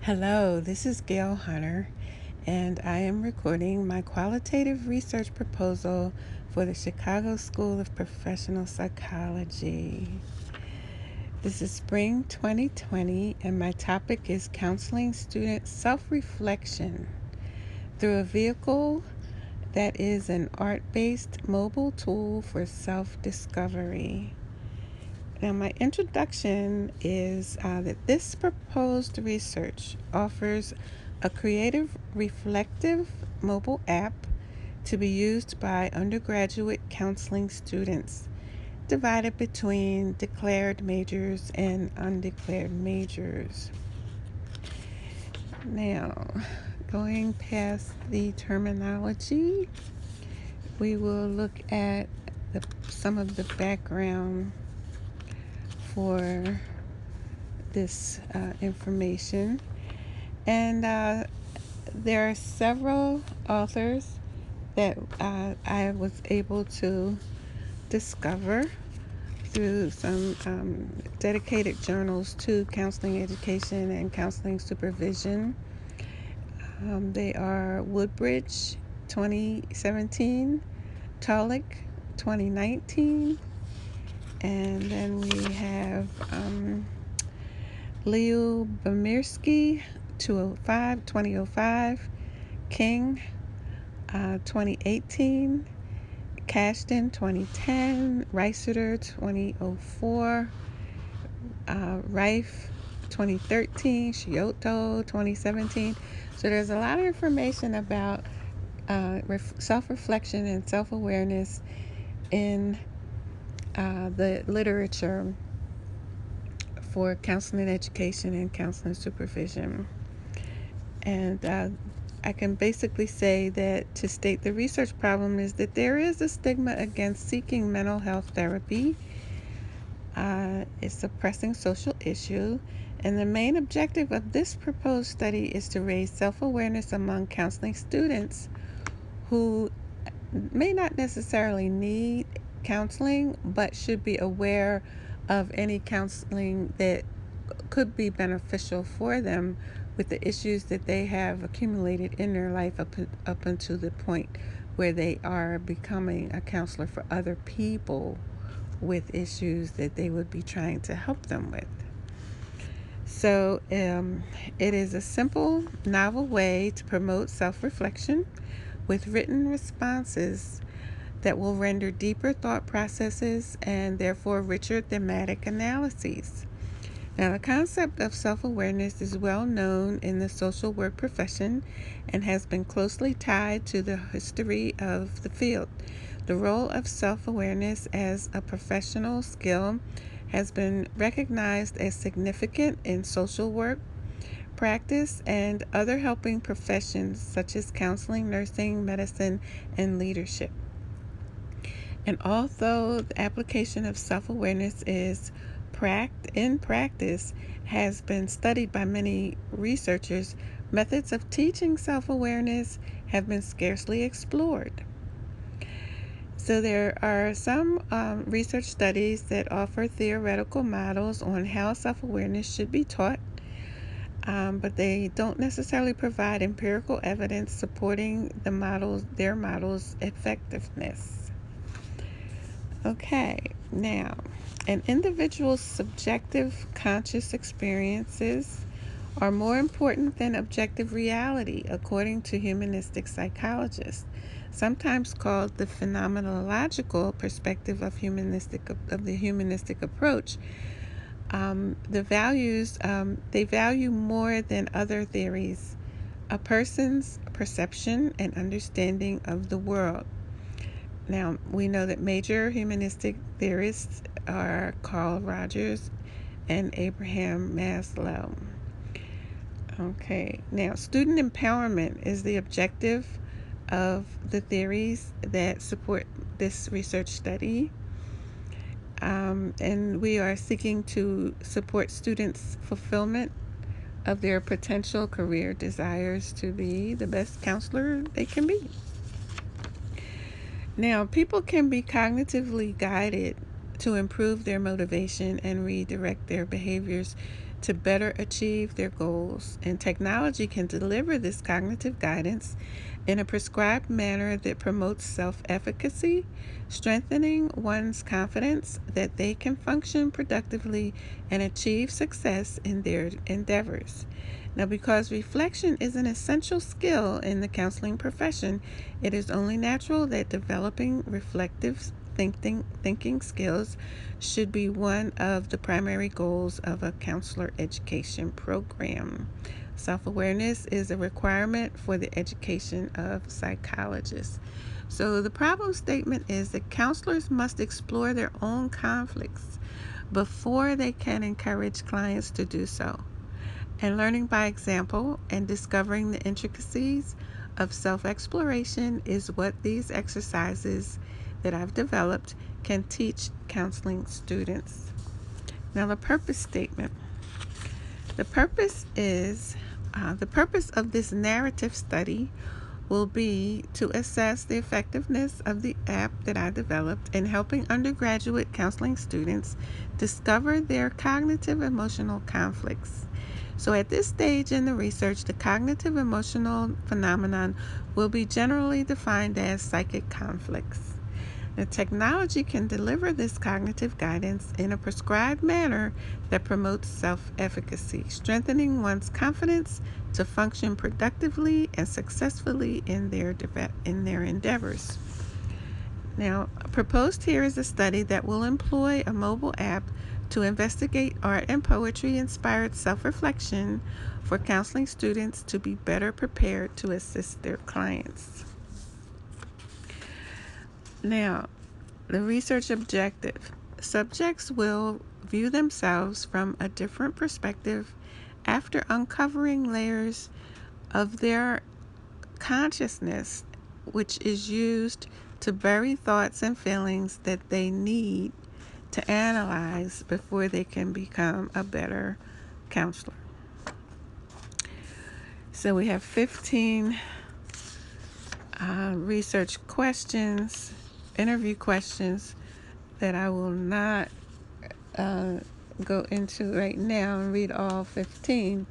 Hello, this is Gail Hunter, and I am recording my qualitative research proposal for the Chicago School of Professional Psychology. This is spring 2020, and my topic is counseling student self-reflection through a vehicle that is an art-based mobile tool for self-discovery. Now, my introduction is that this proposed research offers a creative, reflective mobile app to be used by undergraduate counseling students, divided between declared majors and undeclared majors. Now, going past the terminology, we will look at some of the background for this information. And there are several authors that I was able to discover through some dedicated journals to counseling education and counseling supervision. They are Woodbridge 2017, Tulloch 2019, and then we have Leo Bamirsky 2005, King 2018, Cashton 2010, Reisiter 2004, Rife 2013, Scioto 2017. So there's a lot of information about self-reflection and self-awareness in the literature for counseling education and counseling supervision. And I can basically say that to state the research problem is that there is a stigma against seeking mental health therapy. It's a pressing social issue, and the main objective of this proposed study is to raise self-awareness among counseling students who may not necessarily need counseling, but should be aware of any counseling that could be beneficial for them with the issues that they have accumulated in their life up until the point where they are becoming a counselor for other people with issues that they would be trying to help them with. So it is a simple, novel way to promote self-reflection with written responses that will render deeper thought processes and therefore richer thematic analyses. Now, the concept of self-awareness is well known in the social work profession and has been closely tied to the history of the field. The role of self-awareness as a professional skill has been recognized as significant in social work, practice, and other helping professions such as counseling, nursing, medicine, and leadership. And although the application of self-awareness is in practice has been studied by many researchers, methods of teaching self-awareness have been scarcely explored. So there are some research studies that offer theoretical models on how self-awareness should be taught, but they don't necessarily provide empirical evidence supporting their models' effectiveness. Okay, now, an individual's subjective conscious experiences are more important than objective reality, according to humanistic psychologists, sometimes called the phenomenological perspective of the humanistic approach. They value more than other theories a person's perception and understanding of the world. Now, we know that major humanistic theorists are Carl Rogers and Abraham Maslow. Okay, now student empowerment is the objective of the theories that support this research study. And we are seeking to support students' fulfillment of their potential career desires to be the best counselor they can be. Now, people can be cognitively guided to improve their motivation and redirect their behaviors to better achieve their goals, and technology can deliver this cognitive guidance in a prescribed manner that promotes self-efficacy, strengthening one's confidence that they can function productively and achieve success in their endeavors. Now, because reflection is an essential skill in the counseling profession, it is only natural that developing reflective thinking skills should be one of the primary goals of a counselor education program. Self-awareness is a requirement for the education of psychologists. So the problem statement is that counselors must explore their own conflicts before they can encourage clients to do so. And learning by example and discovering the intricacies of self-exploration is what these exercises that I've developed can teach counseling students. Now, the purpose statement. The purpose of this narrative study will be to assess the effectiveness of the app that I developed in helping undergraduate counseling students discover their cognitive emotional conflicts. So at this stage in the research, the cognitive emotional phenomenon will be generally defined as psychic conflicts. The technology can deliver this cognitive guidance in a prescribed manner that promotes self-efficacy, strengthening one's confidence to function productively and successfully in their endeavors. Now, proposed here is a study that will employ a mobile app to investigate art and poetry-inspired self-reflection for counseling students to be better prepared to assist their clients. Now, the research objective. Subjects will view themselves from a different perspective after uncovering layers of their consciousness, which is used to bury thoughts and feelings that they need to analyze before they can become a better counselor. So we have 15 research questions, interview questions that I will not go into right now and read all 15,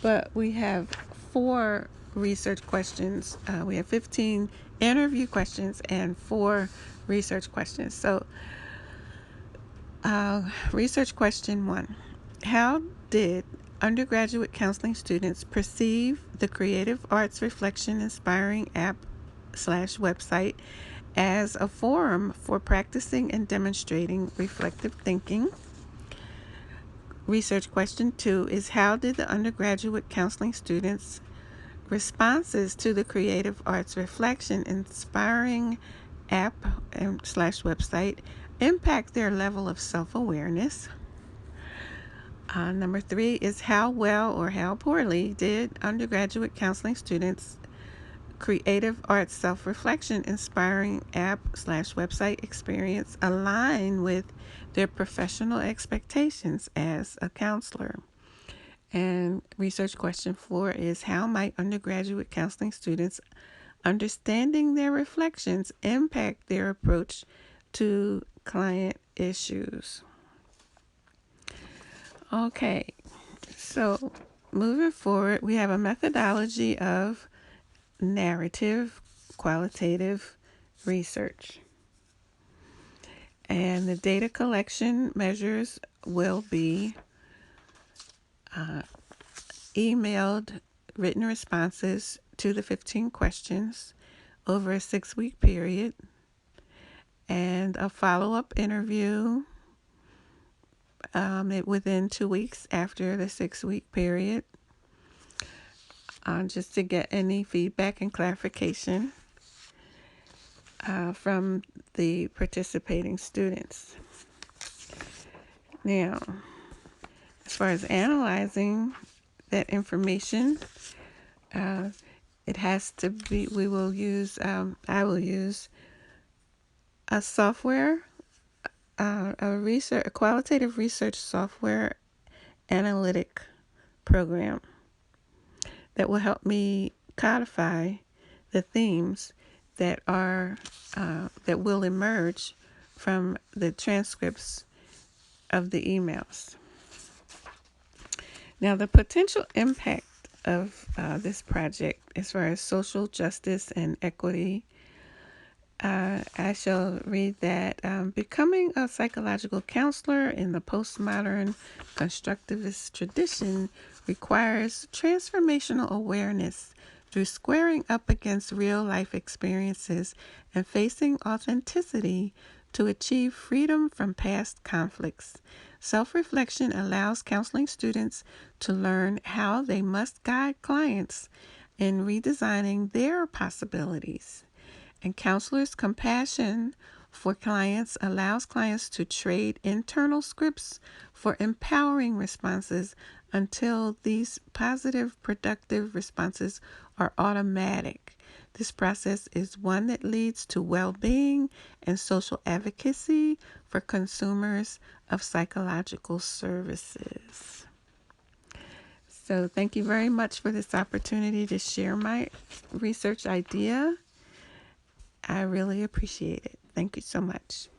but we have 4 research questions. We have 15 interview questions and 4 research questions. So, research question 1. How did undergraduate counseling students perceive the Creative Arts Reflection Inspiring app/website as a forum for practicing and demonstrating reflective thinking? Research question 2 is how did the undergraduate counseling students' responses to the Creative Arts Reflection Inspiring app/website impact their level of self-awareness? Number 3 is how well or how poorly did undergraduate counseling students' Creative Arts Self-Reflection Inspiring app/website experience align with their professional expectations as a counselor? And research question 4 is how might undergraduate counseling students understanding their reflections impact their approach to client issues? Okay, so moving forward, we have a methodology of narrative qualitative research. And the data collection measures will be emailed written responses to the 15 questions over a 6-week period, and a follow-up interview within 2 weeks after the 6-week period, just to get any feedback and clarification from the participating students. Now, as far as analyzing that information, it has to be, I will use a software, a qualitative research software analytic program that will help me codify the themes that will emerge from the transcripts of the emails. Now, the potential impact of this project as far as social justice and equity, I shall read that becoming a psychological counselor in the postmodern constructivist tradition requires transformational awareness through squaring up against real life experiences and facing authenticity to achieve freedom from past conflicts. Self-reflection allows counseling students to learn how they must guide clients in redesigning their possibilities. And counselors' compassion for clients allows clients to trade internal scripts for empowering responses until these positive, productive responses are automatic. This process is one that leads to well-being and social advocacy for consumers of psychological services. So thank you very much for this opportunity to share my research idea. I really appreciate it. Thank you so much.